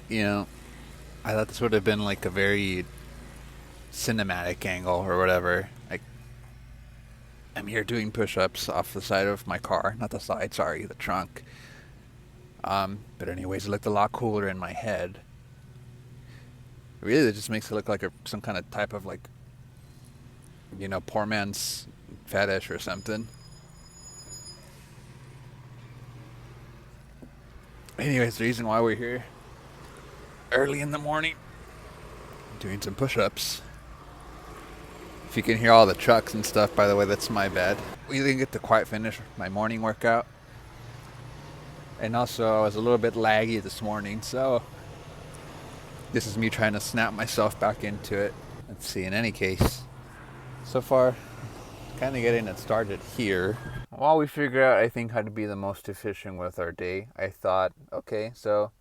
You know, I thought this would have been like a very cinematic angle or whatever. Like, I'm here doing push-ups off the side of my car, not the side, sorry, the trunk. But anyways, it looked a lot cooler in my head. Really, it just makes it look like some kind of type of like, poor man's fetish or something. Anyways, the reason why we're here early in the morning doing some push-ups. If you can hear all the trucks and stuff, by the way, that's my bad. We didn't get to quite finish my morning workout. And also, I was a little bit laggy this morning, so this is me trying to snap myself back into it. Let's see, in any case, so far, kind of getting it started here. While we figure out, I think, how to be the most efficient with our day, I thought, okay, so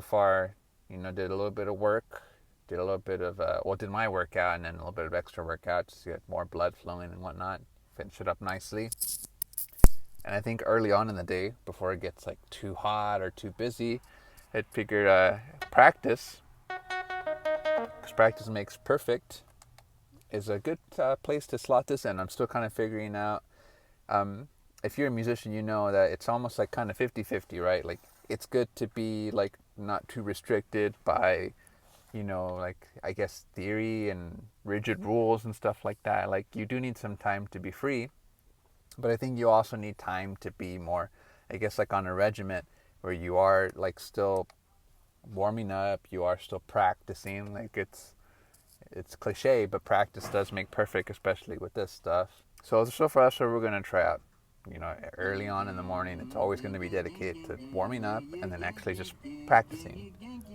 far, did a little bit of work, did a little bit of, did my workout and then a little bit of extra workout just to get more blood flowing and whatnot, finish it up nicely. And I think early on in the day, before it gets like too hot or too busy, I figured practice, because practice makes perfect, is a good place to slot this in. I'm still kind of figuring out. If you're a musician, you know that it's almost like kind of 50-50, right? Like, it's good to be like not too restricted by, like, I guess, theory and rigid rules and stuff like that. Like, you do need some time to be free, but I think you also need time to be more, I guess, like on a regiment where you are like still warming up, you are still practicing. Like, it's cliche, but practice does make perfect, especially with this stuff. So for us, what we're gonna try out, early on in the morning, it's always going to be dedicated to warming up and then actually just practicing.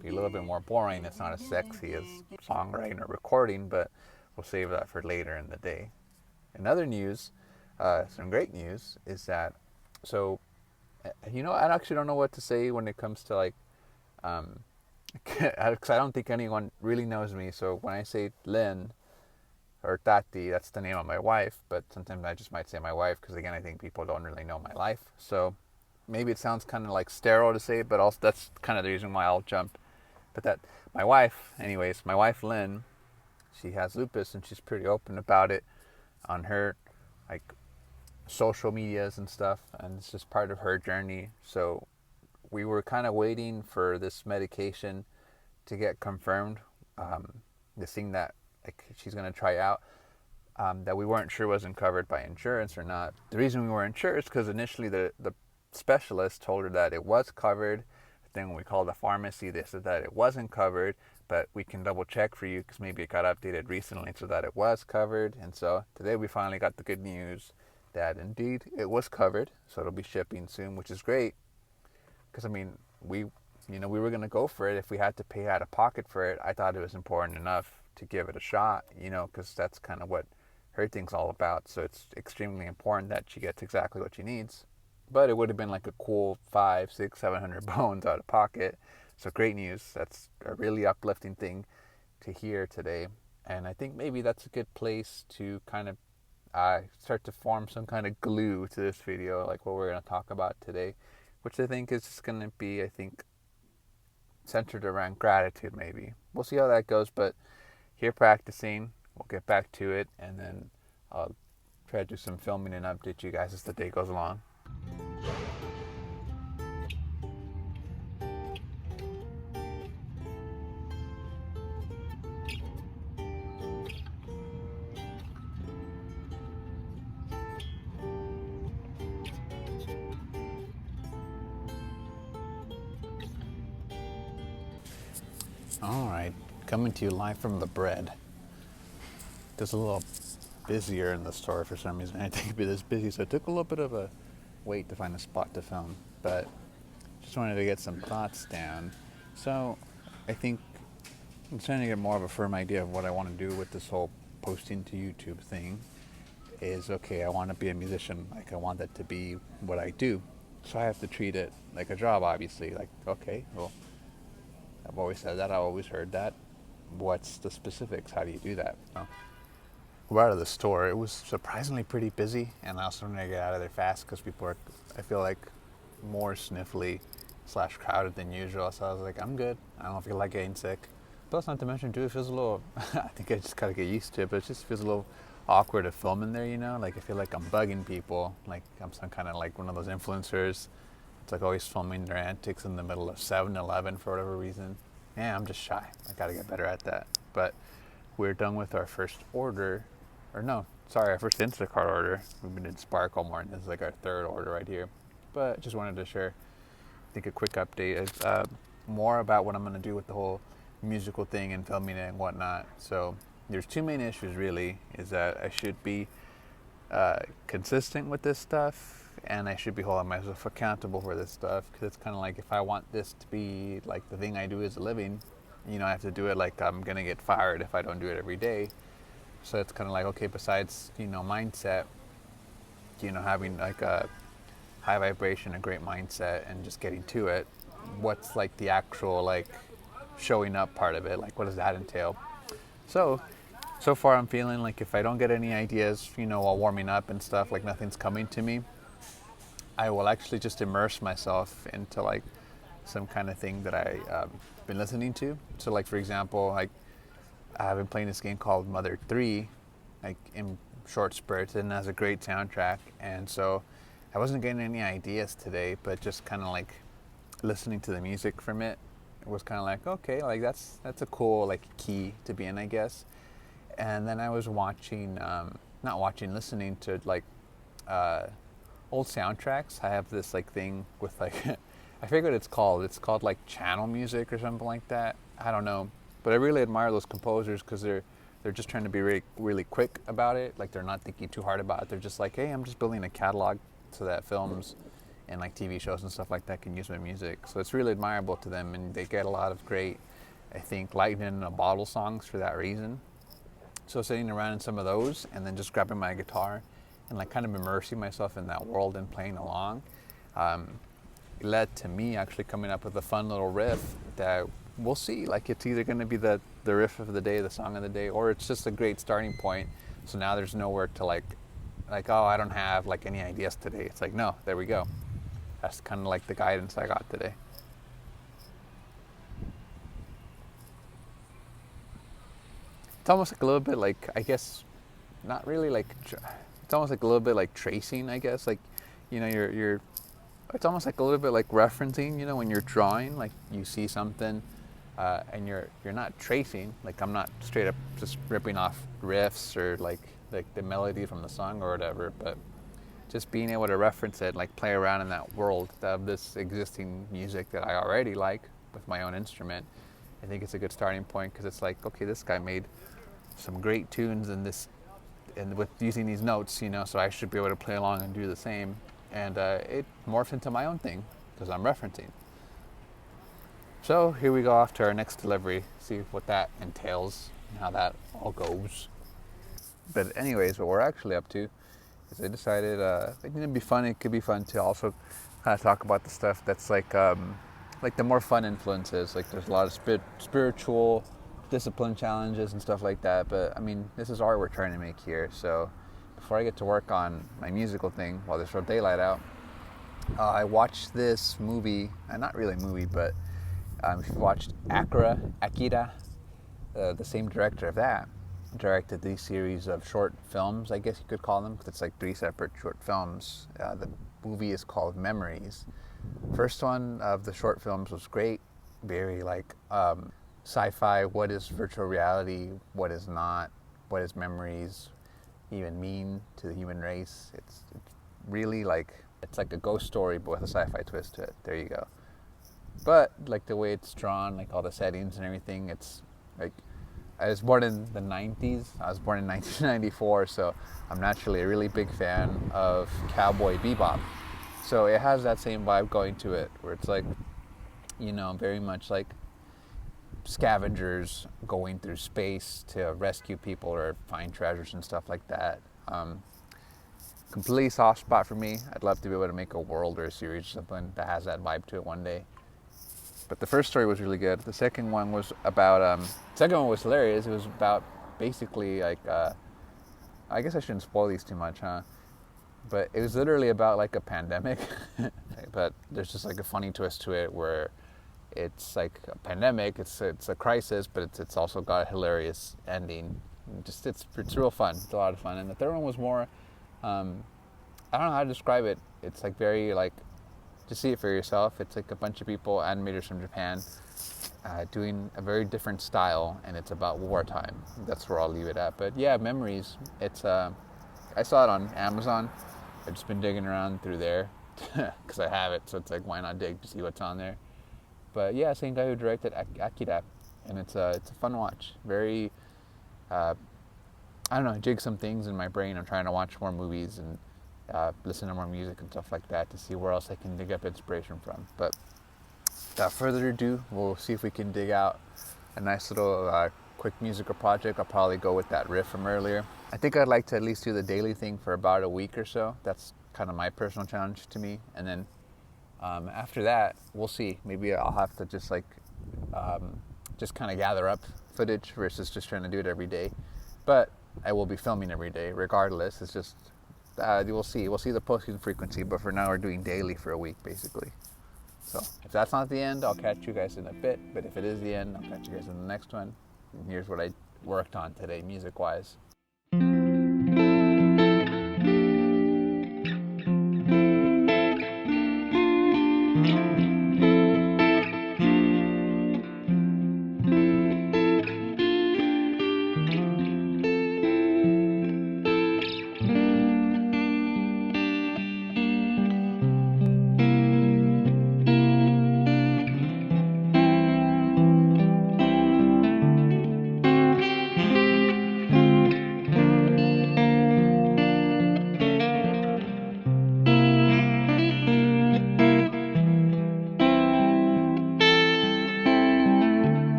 Be a little bit more boring. It's not as sexy as songwriting or recording, but we'll save that for later in the day. In other news, some great news is that, so, I actually don't know what to say when it comes to like, because I don't think anyone really knows me. So when I say Lynn or Tati, that's the name of my wife, but sometimes I just might say my wife because, again, I think people don't really know my life. So maybe it sounds kind of like sterile to say it, but also that's kind of the reason why I'll jump. But that, my wife, anyways, my wife Lynn, she has lupus and she's pretty open about it on her like social medias and stuff, and it's just part of her journey. So we were kind of waiting for this medication to get confirmed. This thing that like she's gonna try out, that we weren't sure wasn't covered by insurance or not. The reason we weren't sure is because initially the specialist told her that it was covered. Then when we called the pharmacy, they said that it wasn't covered, but we can double check for you because maybe it got updated recently so that it was covered. And so today we finally got the good news that indeed it was covered. So it'll be shipping soon, which is great. Because I mean, we were gonna go for it if we had to pay out of pocket for it. I thought it was important enough to give it a shot, because that's kind of what her thing's all about. So it's extremely important that she gets exactly what she needs. But it would have been like a cool 5, 6, 700 bones out of pocket. So great news. That's a really uplifting thing to hear today. And I think maybe that's a good place to kind of start to form some kind of glue to this video, like what we're going to talk about today, which I think is just going to be, I think, centered around gratitude maybe. We'll see how that goes, but here practicing, we'll get back to it, and then I'll try to do some filming and update you guys as the day goes along. All right, coming to you live from the bread. It's a little busier in the store for some reason. I didn't think it'd be this busy, so it took a little bit of a wait to find a spot to film, but just wanted to get some thoughts down. So I think I'm trying to get more of a firm idea of what I want to do with this whole posting to YouTube thing. Is okay, I want to be a musician. Like, I want that to be what I do. So I have to treat it like a job, obviously. Like, okay, well, I've always said that. I've always heard that. What's the specifics? How do you do that? We're out of the store. It was surprisingly pretty busy, and I also wanted to get out of there fast because people are, I feel like, more sniffly slash crowded than usual. So I was like, I'm good. I don't feel like getting sick. Plus, not to mention too, it feels a little. I think I just gotta get used to it, but it just feels a little awkward to film in there. You know, like I feel like I'm bugging people. Like I'm some kind of like one of those influencers. It's like always filming their antics in the middle of 7-Eleven for whatever reason. Yeah, I'm just shy. I gotta get better at that. But we're done with our first order, or no, sorry, our first Instacart order. We've been in Spark all morning. This is like our third order right here. But just wanted to share, I think, a quick update is more about what I'm going to do with the whole musical thing and filming it and whatnot. So there's two main issues really, is that I should be consistent with this stuff, and I should be holding myself accountable for this stuff, because it's kind of like if I want this to be like the thing I do as a living, you know, I have to do it like I'm going to get fired if I don't do it every day. So it's kind of like, okay, besides, you know, mindset, you know, having like a high vibration, a great mindset, and just getting to it, what's like the actual like showing up part of it? Like, what does that entail? So far I'm feeling like if I don't get any ideas, you know, while warming up and stuff, like nothing's coming to me, I will actually just immerse myself into like some kind of thing that I've been listening to. So like, for example, like I've been playing this game called Mother 3, like in short spurts, and it has a great soundtrack. And so I wasn't getting any ideas today, but just kind of like listening to the music from it, it was kind of like, okay, like that's a cool like key to be in, I guess. And then I was listening to like old soundtracks. I have this like thing with like I forget what it's called. It's called like channel music or something like that. I don't know, but I really admire those composers because they're just trying to be really, really quick about it. Like they're not thinking too hard about it. They're just like, hey, I'm just building a catalog so that films and like TV shows and stuff like that can use my music. So it's really admirable to them, and they get a lot of great, I think, lightning in a bottle songs for that reason. So sitting around in some of those and then just grabbing my guitar and like kind of immersing myself in that world and playing along, it led to me actually coming up with a fun little riff that we'll see. Like it's either going to be the riff of the day, the song of the day, or it's just a great starting point. So now there's nowhere to like, oh, I don't have like any ideas today. It's like, no, there we go. That's kind of like the guidance I got today. It's almost like a little bit like, I guess, not really like, it's almost like a little bit like tracing, I guess. Like, you know, you're it's almost like a little bit like referencing, you know, when you're drawing, like you see something and you're not tracing. Like I'm not straight up just ripping off riffs or like the melody from the song or whatever, but just being able to reference it, like play around in that world of this existing music that I already like with my own instrument. I think it's a good starting point, because it's like, okay, this guy made some great tunes and with using these notes, you know, so I should be able to play along and do the same. And it morphed into my own thing because I'm referencing. So here we go off to our next delivery, see what that entails and how that all goes. But anyways, what we're actually up to is I decided it'd be fun. It could be fun to also kind of talk about the stuff that's like the more fun influences. Like there's a lot of spiritual discipline challenges and stuff like that. But I mean, this is art we're trying to make here. So before I get to work on my musical thing while there's still daylight out, I watched this movie. Not really a movie, but if you watched Akira, the same director of that directed these series of short films, I guess you could call them, because it's like 3 separate short films. The movie is called Memories. First one of the short films was great, very like sci-fi. What is virtual reality? What is not? What is memories even mean to the human race? It's really like, it's like a ghost story but with a sci-fi twist to it. There you go. But like the way it's drawn, like all the settings and everything, it's like, I was born in the 90s. I was born in 1994, so I'm naturally a really big fan of Cowboy Bebop. So it has that same vibe going to it, where it's like, you know, very much like scavengers going through space to rescue people or find treasures and stuff like that. Completely soft spot for me. I'd love to be able to make a world or a series or something that has that vibe to it one day. But the first story was really good. The second one was about, second one was hilarious. It was about basically like, I guess I shouldn't spoil these too much, huh? But it was literally about like a pandemic. but there's just like a funny twist to it where it's like a pandemic, it's a crisis, but it's also got a hilarious ending. Just it's real fun. It's a lot of fun. And the third one was more, I don't know how to describe it. It's like very like, just see it for yourself. It's like a bunch of people, animators from Japan, doing a very different style, and it's about wartime. That's where I'll leave it at. But yeah, memories. It's I saw it on Amazon. I've just been digging around through there because I have it. So it's like, why not dig to see what's on there? But yeah, same guy who directed Akira, and it's a fun watch. Very, I don't know, jig some things in my brain. I'm trying to watch more movies and listen to more music and stuff like that to see where else I can dig up inspiration from. But without further ado, we'll see if we can dig out a nice little quick musical project. I'll probably go with that riff from earlier. I think I'd like to at least do the daily thing for about a week or so. That's kind of my personal challenge to me. And then after that, we'll see. Maybe I'll have to just like, just kind of gather up footage versus just trying to do it every day. But I will be filming every day regardless. It's just, we'll see. We'll see the posting frequency, but for now we're doing daily for a week basically. So if that's not the end, I'll catch you guys in a bit. But if it is the end, I'll catch you guys in the next one. And here's what I worked on today music-wise.